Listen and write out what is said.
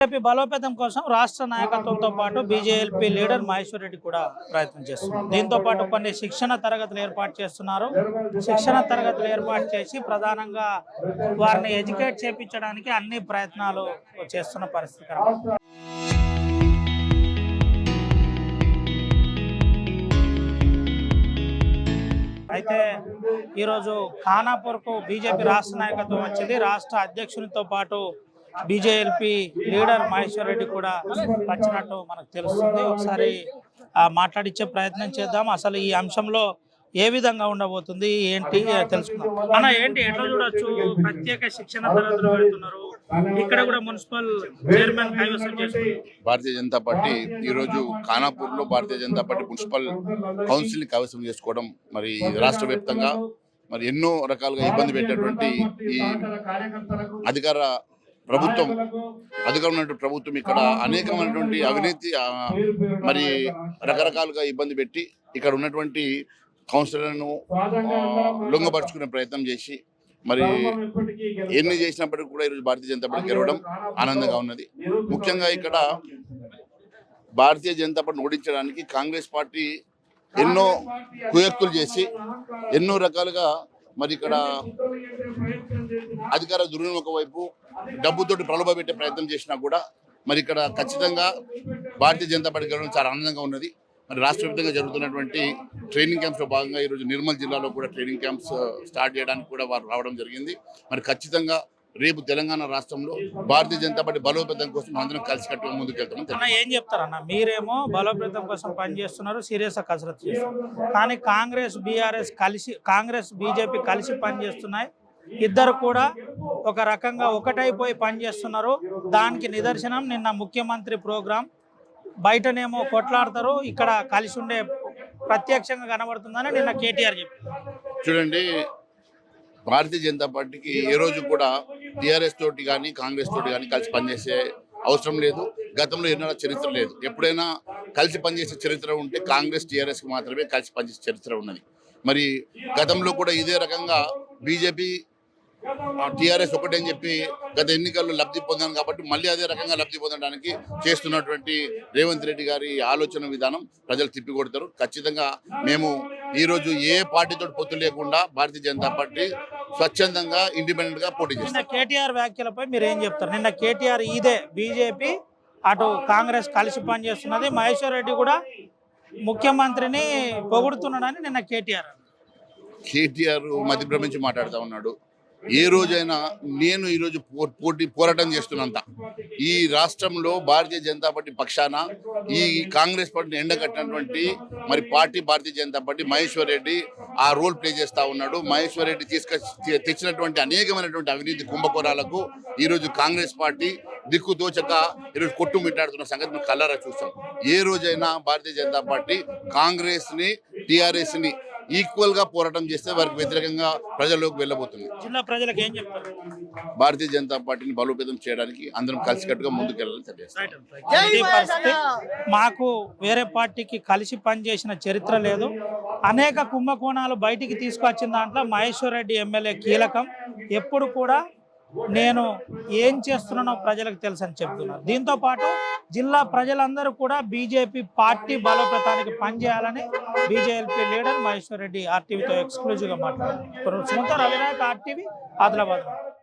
BJP బలోపేతం కోసం రాష్ట్ర నాయకత్వంతో పాటు బీజేఎల్పీ లీడర్ మహేశ్వర్ రెడ్డి కూడా ప్రయత్నం చేస్తున్నారు. దీంతో పాటు కొన్ని శిక్షణ తరగతులు ఏర్పాటు చేస్తున్నారు. శిక్షణ తరగతులు ఏర్పాటు చేసి ప్రధానంగా వారిని ఎడ్యుకేట్ చేయించడానికి అన్ని ప్రయత్నాలు చేస్తున్న పరిస్థితి కనబడుతుంది. అయితే ఈరోజు ఖానాపూర్కు బీజేపీ రాష్ట్ర నాయకత్వం వచ్చింది. రాష్ట్ర అధ్యక్షునితో పాటు బీజేఎల్పీ లీడర్ మహేశ్వర్ రెడ్డి కూడా వచ్చినట్టు మనకు తెలుస్తుంది. ఒకసారి మాట్లాడించే ప్రయత్నం చేద్దాం. అసలు ఈ అంశంలో ఏ విధంగా ఉండబోతుంది ఏంటి తెలుసుకుందాం. అన్న ఏంటి ఎట్లా చూడొచ్చు, ప్రత్యేక శిక్షణ తరగతులు పెడుతున్నారు, ఇక్కడ కూడా మున్సిపల్ చైర్మన్ కైవసం చేస్తున్నారు. భారతీయ జనతా పార్టీ ఈ రోజు ఖానాపూర్ లో Bharatiya Janata party municipal council ని కైవసం చేసుకోవడం, మరి రాష్ట్ర వ్యాప్తంగా మరి ఎన్నో రకాలుగా ఇబ్బంది పెట్టేటువంటి ఈ అధికారం ప్రభుత్వం ఇక్కడ అనేకమైనటువంటి అవినీతి మరి రకరకాలుగా ఇబ్బంది పెట్టి ఇక్కడ ఉన్నటువంటి కౌన్సిలర్లను లొంగపరుచుకునే ప్రయత్నం చేసి మరి ఎన్ని చేసినప్పటికీ కూడా ఈరోజు భారతీయ జనతా పార్టీ గెలవడం ఆనందంగా ఉన్నది. ముఖ్యంగా ఇక్కడ భారతీయ జనతా పార్టీని ఓడించడానికి కాంగ్రెస్ పార్టీ ఎన్నో కుయక్తులు చేసి ఎన్నో రకాలుగా మరి ఇక్కడ అధికార దుర్వినియోగం వైపు డబ్బుతోటి ప్రలోభ పెట్టే ప్రయత్నం చేసినా కూడా మరి ఇక్కడ ఖచ్చితంగా భారతీయ జనతా పార్టీ గెలవడం చాలా ఆనందంగా ఉన్నది. మరి రాష్ట్ర వ్యాప్తంగా జరుగుతున్నటువంటి ట్రైనింగ్ క్యాంప్స్లో భాగంగా ఈరోజు నిర్మల్ జిల్లాలో కూడా ట్రైనింగ్ క్యాంప్స్ స్టార్ట్ చేయడానికి కూడా వారు రావడం జరిగింది. మరి ఖచ్చితంగా రేపు తెలంగాణ రాష్ట్రంలో భారతీయ జనతా పార్టీ బలోపేతం కోసం అందరం కలిసికట్టుగా ముందుకెళ్తాం. ఏం చెప్తారన్న, మీరేమో బలోపేతం కోసం పనిచేస్తున్నారు, సీరియస్ గా కసరత్తు చేస్తున్నారు, కానీ కాంగ్రెస్ బీజేపీ కలిసి పనిచేస్తున్నాయి. ఇద్దరు కూడా ఒక రకంగా ఒకటైపోయి పనిచేస్తున్నారు. దానికి నిదర్శనం నిన్న ముఖ్యమంత్రి ప్రోగ్రాం. బయటనేమో కొట్లాడతారు, ఇక్కడ కలిసి ఉండే ప్రత్యక్షంగా కనబడుతుందని నిన్న కేటీఆర్ చెప్పారు. చూడండి, భారతీయ జనతా పార్టీకి ఏ రోజు కూడా టీఆర్ఎస్ తోటి కానీ కాంగ్రెస్ తోటి కానీ కలిసి పనిచేసే అవసరం లేదు. గతంలో ఎన్నడూ చరిత్ర లేదు. ఎప్పుడైనా కలిసి పనిచేసే చరిత్ర ఉంటే కాంగ్రెస్ టీఆర్ఎస్కి మాత్రమే కలిసి పనిచేసే చరిత్ర ఉన్నది. మరి గతంలో కూడా ఇదే రకంగా బీజేపీ టీఆర్ఎస్ ఒకటని చెప్పి గత ఎన్నికల్లో లబ్ధి పొందాను కాబట్టి మళ్ళీ అదే రకంగా లబ్ధి పొందడానికి చేస్తున్నటువంటి రేవంత్ రెడ్డి గారి ఆలోచన విధానం ప్రజలు తిప్పికొడతారు. ఖచ్చితంగా మేము ఈరోజు ఏ పార్టీతో పొత్తు లేకుండా భారతీయ జనతా పార్టీ స్వచ్ఛందంగా ఇండిపెండెంట్ గా పోటీ చేస్తారు. కేటీఆర్ వ్యాఖ్యలపై మీరు ఏం చెప్తారు? నిన్న కేటీఆర్ ఇదే బీజేపీ అటు కాంగ్రెస్ కలిసి పనిచేస్తున్నది, మహేశ్వర్ రెడ్డి కూడా ముఖ్యమంత్రిని పొగుడుతున్నాడని నిన్న కేటీఆర్ మధ్యప్రమించి మాట్లాడుతూ ఉన్నాడు. ఏ రోజైనా నేను ఈరోజు పోరాటం చేస్తున్నంత ఈ రాష్ట్రంలో భారతీయ జనతా పార్టీ పక్షాన ఈ కాంగ్రెస్ పార్టీని ఎండగట్టినటువంటి మరి భారతీయ జనతా పార్టీ మహేశ్వర్ రెడ్డి ఆ రోల్ ప్లే చేస్తూ ఉన్నాడు. మహేశ్వర్ రెడ్డి తెచ్చినటువంటి అనేకమైనటువంటి అవినీతి కుంభకోణాలకు ఈరోజు కాంగ్రెస్ పార్టీ దిక్కుదోచక ఈరోజు కొట్టుమిట్టాడుతున్న సంగతి మేము కళ్ళారా చూస్తాం. ఏ రోజైనా భారతీయ జనతా పార్టీ కాంగ్రెస్ ని టీఆర్ఎస్ ని ఈక్వల్ గా పోరాటం చేస్తే వారికి వ్యతిరేకంగా ప్రజల్లోకి వెళ్ళబోతుంది. జిల్లా ప్రజలకు ఏం చెప్తారు? భారతీయ జనతా పార్టీని బలోపేతం చేయడానికి అందరం కలిసికట్టుగా ముందుకెళ్ళాలని తెలియజేస్తారు. మాకు వేరే పార్టీకి కలిసి పనిచేసిన చరిత్ర లేదు. అనేక కుంభకోణాలు బయటికి తీసుకొచ్చిన దాంట్లో మహేశ్వర్ రెడ్డి ఎమ్మెల్యే కీలకం. ఎప్పుడు కూడా నేను ఏం చేస్తున్నానో ప్రజలకు తెలుసు అని చెప్తున్నారు. దీంతో పాటు జిల్లా ప్రజలందరూ కూడా బీజేపీ పార్టీ బలోపేతానికి పనిచేయాలని బీజేఎల్పీ లీడర్ మహేశ్వర్ రెడ్డి ఆర్టీవీతో ఎక్స్క్లూజివ్గా మాట్లాడారు. సుమంత రవినాయక్, ఆర్టీవీ, ఆదిలాబాద్.